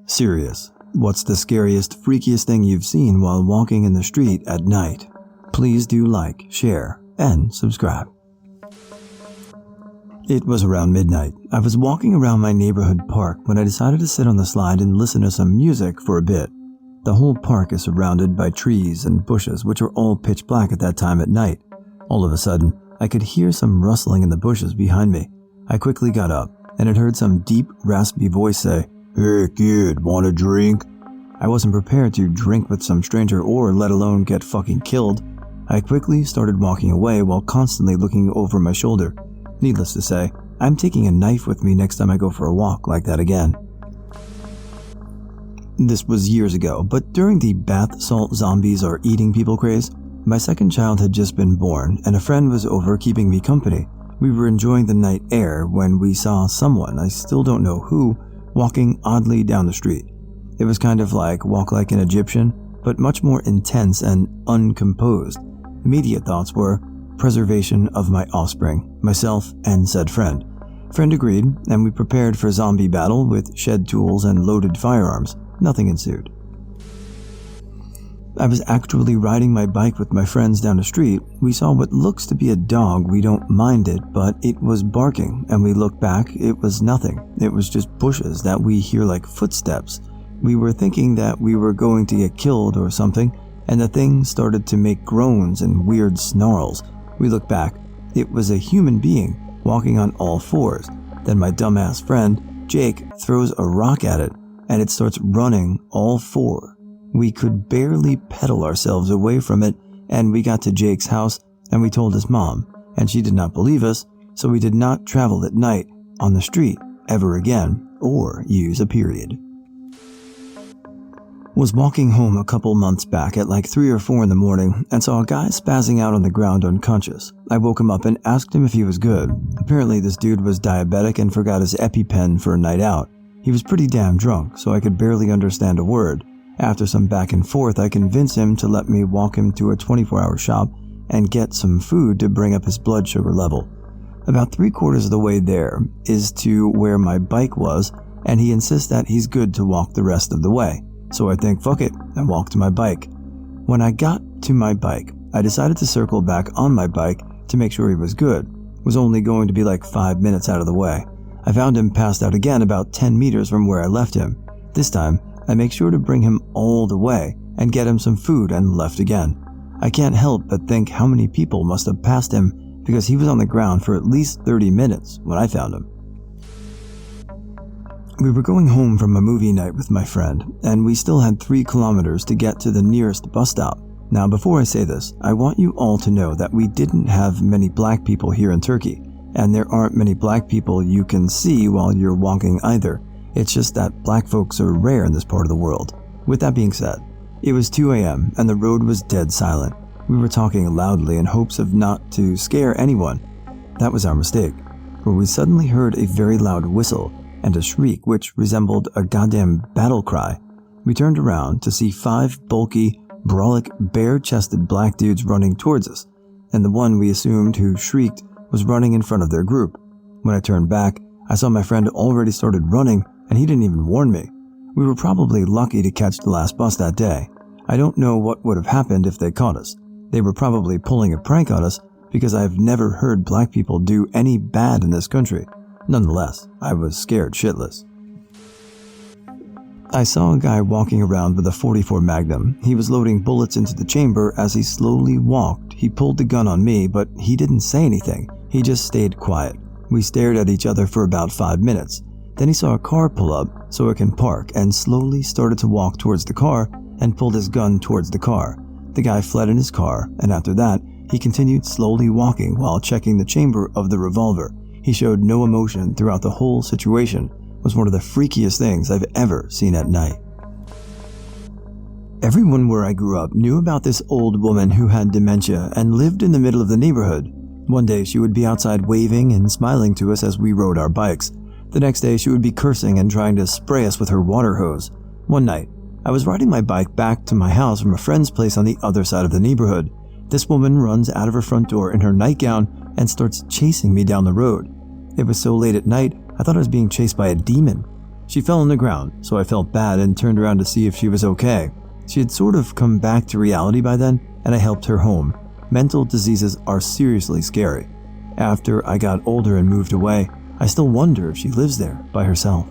Serious. What's the scariest, freakiest thing you've seen while walking in the street at night? Please do like, share, and subscribe. It was around midnight. I was walking around my neighborhood park when I decided to sit on the slide and listen to some music for a bit. The whole park is surrounded by trees and bushes, which are all pitch black at that time at night. All of a sudden, I could hear some rustling in the bushes behind me. I quickly got up and had heard some deep, raspy voice say, "Hey kid, want a drink?" I wasn't prepared to drink with some stranger or let alone get fucking killed. I quickly started walking away while constantly looking over my shoulder. Needless to say, I'm taking a knife with me next time I go for a walk like that again. This was years ago, but during the bath salt zombies are eating people craze, my second child had just been born and a friend was over keeping me company. We were enjoying the night air when we saw someone, I still don't know who, walking oddly down the street. It was kind of like Walk Like an Egyptian, but much more intense and uncomposed. Immediate thoughts were preservation of my offspring, myself, and said friend. Friend agreed, and we prepared for zombie battle with shed tools and loaded firearms. Nothing ensued. I was actually riding my bike with my friends down the street. We saw what looks to be a dog. We don't mind it, but it was barking, and we looked back. It was nothing. It was just bushes that we hear like footsteps. We were thinking that we were going to get killed or something, and the thing started to make groans and weird snarls. We looked back. It was a human being walking on all fours. Then my dumbass friend, Jake, throws a rock at it, and it starts running all four. We could barely pedal ourselves away from it, and we got to Jake's house, and we told his mom, and she did not believe us, so we did not travel at night on the street ever again, or use a period. Was walking home a couple months back at like 3 or 4 in the morning and saw a guy spazzing out on the ground unconscious. I woke him up and asked him if he was good. Apparently this dude was diabetic and forgot his EpiPen for a night out. He was pretty damn drunk, so I could barely understand a word. After some back and forth, I convinced him to let me walk him to a 24-hour shop and get some food to bring up his blood sugar level. About 3/4 of the way there is to where my bike was, and he insists that he's good to walk the rest of the way. So I think fuck it and walk to my bike. When I got to my bike, I decided to circle back on my bike to make sure he was good. It was only going to be like 5 minutes out of the way. I found him passed out again about 10 meters from where I left him. This time, I make sure to bring him all the way and get him some food and left again. I can't help but think how many people must have passed him because he was on the ground for at least 30 minutes when I found him. We were going home from a movie night with my friend, and we still had 3 kilometers to get to the nearest bus stop. Now, before I say this, I want you all to know that we didn't have many black people here in Turkey, and there aren't many black people you can see while you're walking either. It's just that black folks are rare in this part of the world. With that being said, it was 2 a.m. and the road was dead silent. We were talking loudly in hopes of not to scare anyone. That was our mistake, for we suddenly heard a very loud whistle and a shriek which resembled a goddamn battle cry. We turned around to see 5 bulky, brolic, bare-chested black dudes running towards us, and the one we assumed who shrieked was running in front of their group. When I turned back, I saw my friend already started running, and he didn't even warn me. We were probably lucky to catch the last bus that day. I don't know what would have happened if they caught us. They were probably pulling a prank on us because I've never heard black people do any bad in this country. Nonetheless, I was scared shitless. I saw a guy walking around with a .44 Magnum. He was loading bullets into the chamber as he slowly walked. He pulled the gun on me, but he didn't say anything. He just stayed quiet. We stared at each other for about 5 minutes. Then he saw a car pull up so it can park and slowly started to walk towards the car and pulled his gun towards the car. The guy fled in his car, and after that, he continued slowly walking while checking the chamber of the revolver. He showed no emotion throughout the whole situation. It was one of the freakiest things I've ever seen at night. Everyone where I grew up knew about this old woman who had dementia and lived in the middle of the neighborhood. One day she would be outside waving and smiling to us as we rode our bikes. The next day she would be cursing and trying to spray us with her water hose. One night, I was riding my bike back to my house from a friend's place on the other side of the neighborhood. This woman runs out of her front door in her nightgown and starts chasing me down the road. It was so late at night, I thought I was being chased by a demon. She fell on the ground, so I felt bad and turned around to see if she was okay. She had sort of come back to reality by then, and I helped her home. Mental diseases are seriously scary. After I got older and moved away, I still wonder if she lives there by herself.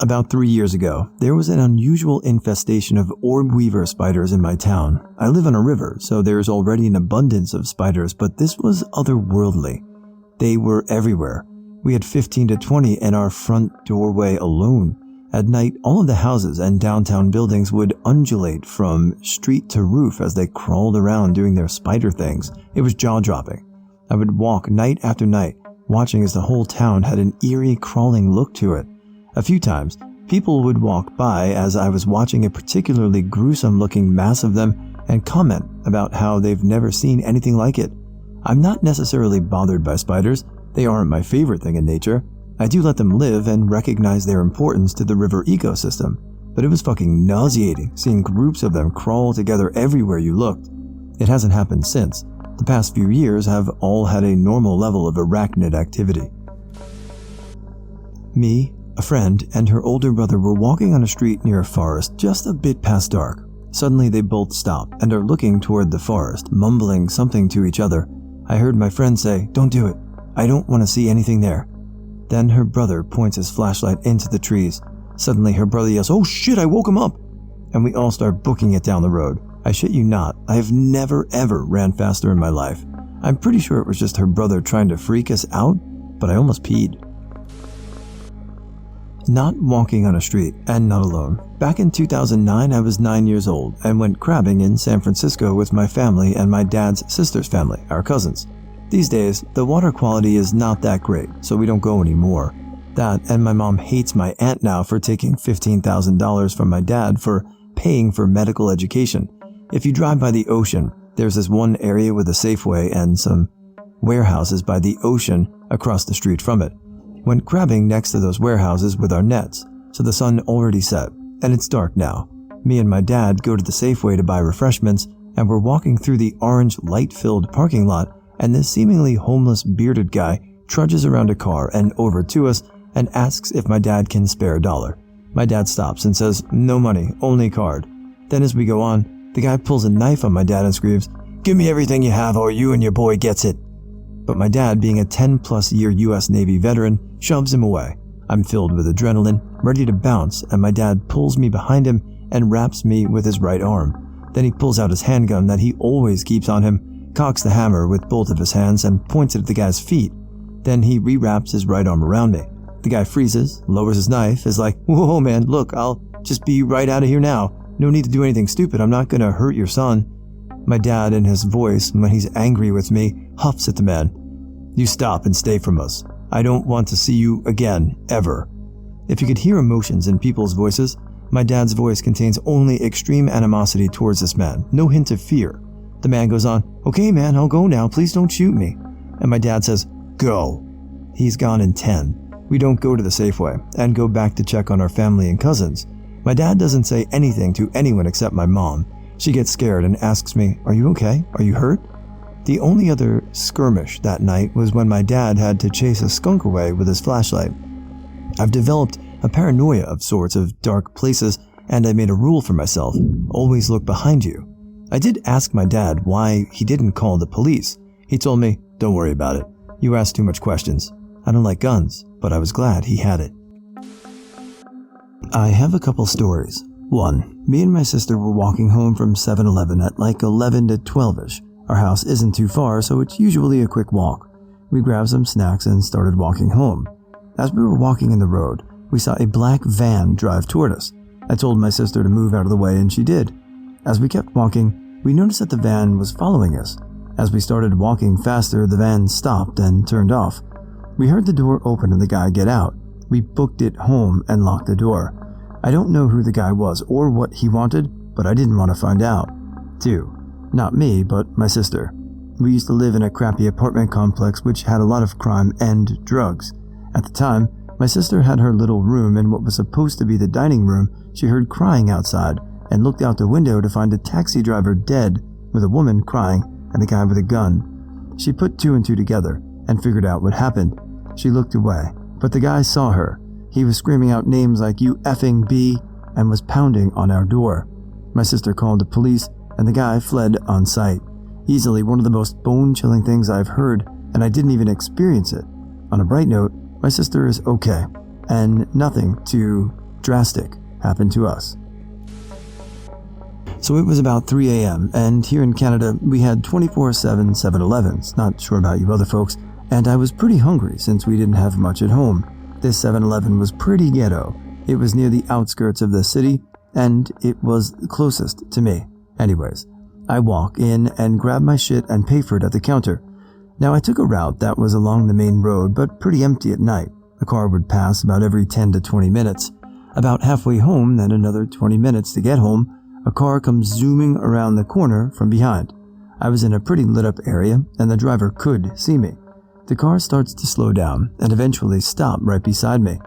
About 3 years ago, there was an unusual infestation of orb weaver spiders in my town. I live on a river, so there's already an abundance of spiders, but this was otherworldly. They were everywhere. We had 15 to 20 in our front doorway alone. At night, all of the houses and downtown buildings would undulate from street to roof as they crawled around doing their spider things. It was jaw-dropping. I would walk night after night, watching as the whole town had an eerie, crawling look to it. A few times, people would walk by as I was watching a particularly gruesome-looking mass of them and comment about how they've never seen anything like it. I'm not necessarily bothered by spiders. They aren't my favorite thing in nature. I do let them live and recognize their importance to the river ecosystem, but it was fucking nauseating seeing groups of them crawl together everywhere you looked. It hasn't happened since. The past few years have all had a normal level of arachnid activity. Me, a friend, and her older brother were walking on a street near a forest just a bit past dark. Suddenly they both stop and are looking toward the forest, mumbling something to each other. I heard my friend say, "Don't do it. I don't want to see anything there." Then her brother points his flashlight into the trees. Suddenly her brother yells, "Oh shit, I woke him up!" And we all start booking it down the road. I shit you not, I have never ever ran faster in my life. I'm pretty sure it was just her brother trying to freak us out, but I almost peed. Not walking on a street, and not alone. Back in 2009, I was 9 years old and went crabbing in San Francisco with my family and my dad's sister's family, our cousins. These days, the water quality is not that great, so we don't go anymore. That, and my mom hates my aunt now for taking $15,000 from my dad for paying for medical education. If you drive by the ocean, there's this one area with a Safeway and some warehouses by the ocean across the street from it. Went crabbing next to those warehouses with our nets, so the sun already set, and it's dark now. Me and my dad go to the Safeway to buy refreshments, and we're walking through the orange light-filled parking lot, and this seemingly homeless bearded guy trudges around a car and over to us and asks if my dad can spare $1. My dad stops and says, "No money, only card." Then as we go on, the guy pulls a knife on my dad and screams, "Give me everything you have or you and your boy gets it." But my dad, being a 10-plus year US Navy veteran, shoves him away. I'm filled with adrenaline, ready to bounce, and my dad pulls me behind him and wraps me with his right arm. Then he pulls out his handgun that he always keeps on him, cocks the hammer with both of his hands and points it at the guy's feet. Then he rewraps his right arm around me. The guy freezes, lowers his knife, is like, "Whoa man, look, I'll just be right out of here now. No need to do anything stupid, I'm not gonna hurt your son." My dad, in his voice, when he's angry with me, huffs at the man. "You stop and stay from us. I don't want to see you again, ever." If you could hear emotions in people's voices, my dad's voice contains only extreme animosity towards this man, no hint of fear. The man goes on, "Okay man, I'll go now, please don't shoot me." And my dad says, "Go." He's gone in 10. We don't go to the Safeway and go back to check on our family and cousins. My dad doesn't say anything to anyone except my mom. She gets scared and asks me, "Are you okay? Are you hurt?" The only other skirmish that night was when my dad had to chase a skunk away with his flashlight. I've developed a paranoia of sorts of dark places, and I made a rule for myself: always look behind you. I did ask my dad why he didn't call the police. He told me, "Don't worry about it. You ask too much questions." I don't like guns, but I was glad he had it. I have a couple stories. 1. Me and my sister were walking home from 7-Eleven at like 11 to 12ish. Our house isn't too far, so it's usually a quick walk. We grabbed some snacks and started walking home. As we were walking in the road, we saw a black van drive toward us. I told my sister to move out of the way, and she did. As we kept walking, we noticed that the van was following us. As we started walking faster, the van stopped and turned off. We heard the door open and the guy get out. We booked it home and locked the door. I don't know who the guy was or what he wanted, but I didn't want to find out. 2. Not me, but my sister. We used to live in a crappy apartment complex which had a lot of crime and drugs. At the time, my sister had her little room in what was supposed to be the dining room. She heard crying outside and looked out the window to find a taxi driver dead with a woman crying and a guy with a gun. She put 2 and 2 together and figured out what happened. She looked away, but the guy saw her. He was screaming out names like "you effing B" and was pounding on our door. My sister called the police and the guy fled on sight. Easily one of the most bone-chilling things I've heard, and I didn't even experience it. On a bright note, my sister is okay, and nothing too drastic happened to us. So it was about 3 a.m., and here in Canada, we had 24/7 7-Elevens, not sure about you other folks, and I was pretty hungry since we didn't have much at home. This 7-Eleven was pretty ghetto. It was near the outskirts of the city, and it was closest to me. Anyways, I walk in and grab my shit and pay for it at the counter. Now I took a route that was along the main road, but pretty empty at night. A car would pass about every 10 to 20 minutes. About halfway home, then another 20 minutes to get home, a car comes zooming around the corner from behind. I was in a pretty lit up area, and the driver could see me. The car starts to slow down and eventually stop right beside me.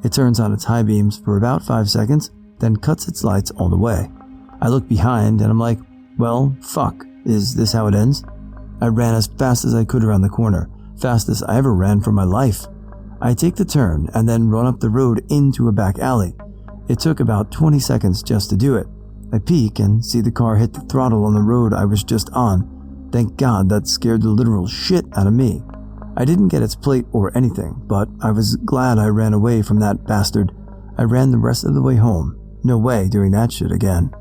It turns on its high beams for about 5 seconds, then cuts its lights all the way. I look behind and I'm like, well, fuck, is this how it ends? I ran as fast as I could around the corner, fastest I ever ran for my life. I take the turn and then run up the road into a back alley. It took about 20 seconds just to do it. I peek and see the car hit the throttle on the road I was just on. Thank God that scared the literal shit out of me. I didn't get its plate or anything, but I was glad I ran away from that bastard. I ran the rest of the way home. No way doing that shit again.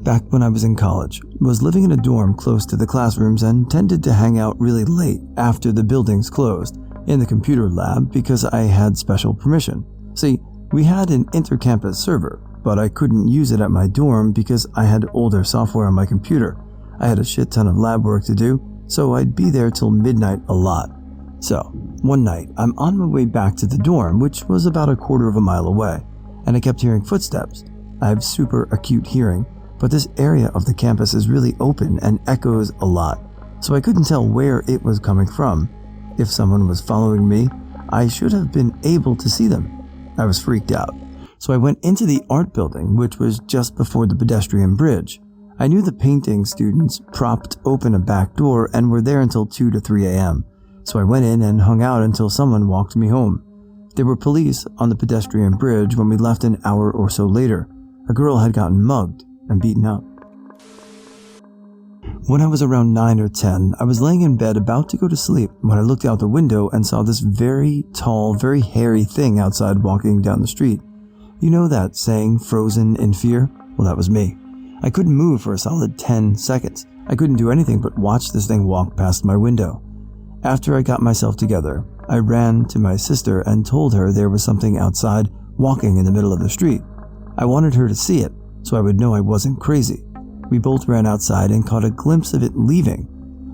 Back when I was in college, was living in a dorm close to the classrooms and tended to hang out really late after the buildings closed in the computer lab because I had special permission. See, we had an inter-campus server, but I couldn't use it at my dorm because I had older software on my computer. I had a shit ton of lab work to do, so I'd be there till midnight a lot. So, one night, I'm on my way back to the dorm, which was about a quarter of a mile away, and I kept hearing footsteps. I have super acute hearing, but this area of the campus is really open and echoes a lot, so I couldn't tell where it was coming from. If someone was following me, I should have been able to see them. I was freaked out. So I went into the art building, which was just before the pedestrian bridge. I knew the painting students propped open a back door and were there until 2 to 3 a.m. So I went in and hung out until someone walked me home. There were police on the pedestrian bridge when we left an hour or so later. A girl had gotten mugged and beaten up. When I was around 9 or 10, I was laying in bed about to go to sleep when I looked out the window and saw this very tall, very hairy thing outside walking down the street. You know that saying, frozen in fear? Well, that was me. I couldn't move for a solid 10 seconds. I couldn't do anything but watch this thing walk past my window. After I got myself together, I ran to my sister and told her there was something outside walking in the middle of the street. I wanted her to see it, so I would know I wasn't crazy. We both ran outside and caught a glimpse of it leaving.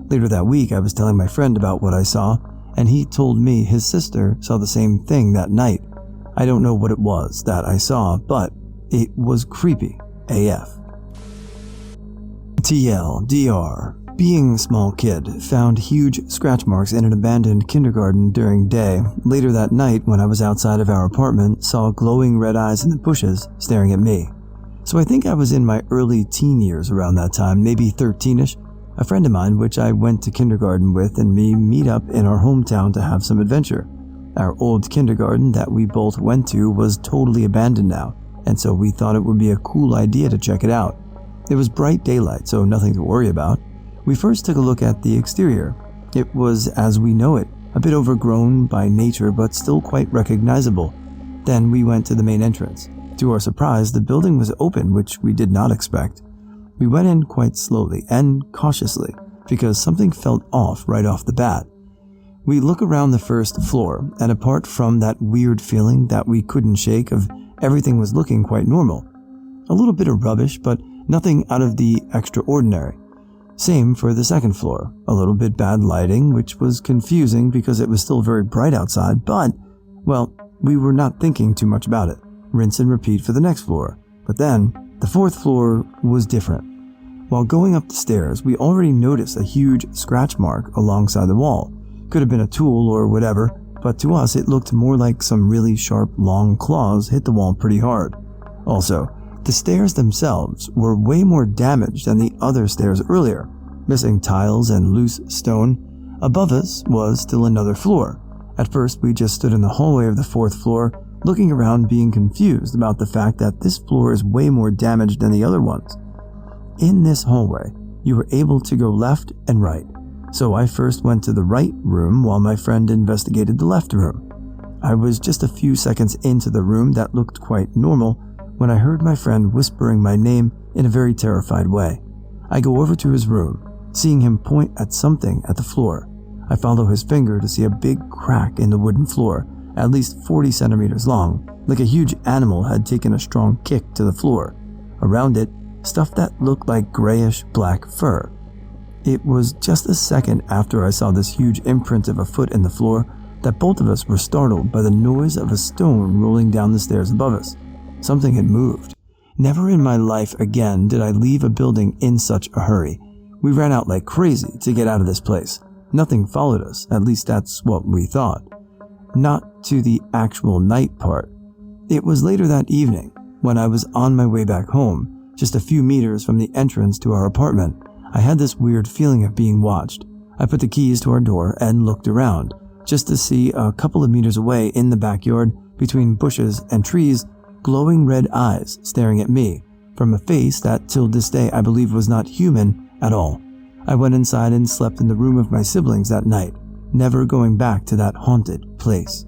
Later that week, I was telling my friend about what I saw, and he told me his sister saw the same thing that night. I don't know what it was that I saw, but it was creepy AF. TLDR. Being a small kid, found huge scratch marks in an abandoned kindergarten during day. Later that night, when I was outside of our apartment, saw glowing red eyes in the bushes staring at me. So I think I was in my early teen years around that time, maybe 13ish. A friend of mine, which I went to kindergarten with, and me meet up in our hometown to have some adventure. Our old kindergarten that we both went to was totally abandoned now, and so we thought it would be a cool idea to check it out. It was bright daylight, so nothing to worry about. We first took a look at the exterior. It was as we know it, a bit overgrown by nature but still quite recognizable. Then we went to the main entrance. To our surprise, the building was open, which we did not expect. We went in quite slowly and cautiously because something felt off right off the bat. We look around the first floor, and apart from that weird feeling that we couldn't shake of everything was looking quite normal. A little bit of rubbish, but nothing out of the extraordinary. Same for the second floor. A little bit bad lighting, which was confusing because it was still very bright outside, but, well, we were not thinking too much about it. Rinse and repeat for the next floor. But then, the fourth floor was different. While going up the stairs, we already noticed a huge scratch mark alongside the wall. Could have been a tool or whatever, but to us it looked more like some really sharp, long claws hit the wall pretty hard. Also, the stairs themselves were way more damaged than the other stairs earlier, missing tiles and loose stone. Above us was still another floor, At first, we just stood in the hallway of the 4th floor, looking around being confused about the fact that this floor is way more damaged than the other ones. In this hallway, you were able to go left and right, so I first went to the right room while my friend investigated the left room. I was just a few seconds into the room that looked quite normal when I heard my friend whispering my name in a very terrified way. I go over to his room, seeing him point at something at the floor. I follow his finger to see a big crack in the wooden floor, at least 40 centimeters long, like a huge animal had taken a strong kick to the floor. Around it, stuff that looked like grayish black fur. It was just a second after I saw this huge imprint of a foot in the floor that both of us were startled by the noise of a stone rolling down the stairs above us. Something had moved. Never in my life again did I leave a building in such a hurry. We ran out like crazy to get out of this place. Nothing followed us, at least that's what we thought. Not to the actual night part. It was later that evening, when I was on my way back home, just a few meters from the entrance to our apartment. I had this weird feeling of being watched. I put the keys to our door and looked around, just to see a couple of meters away in the backyard, between bushes and trees, glowing red eyes staring at me, from a face that till this day I believe was not human at all. I went inside and slept in the room of my siblings that night, never going back to that haunted place.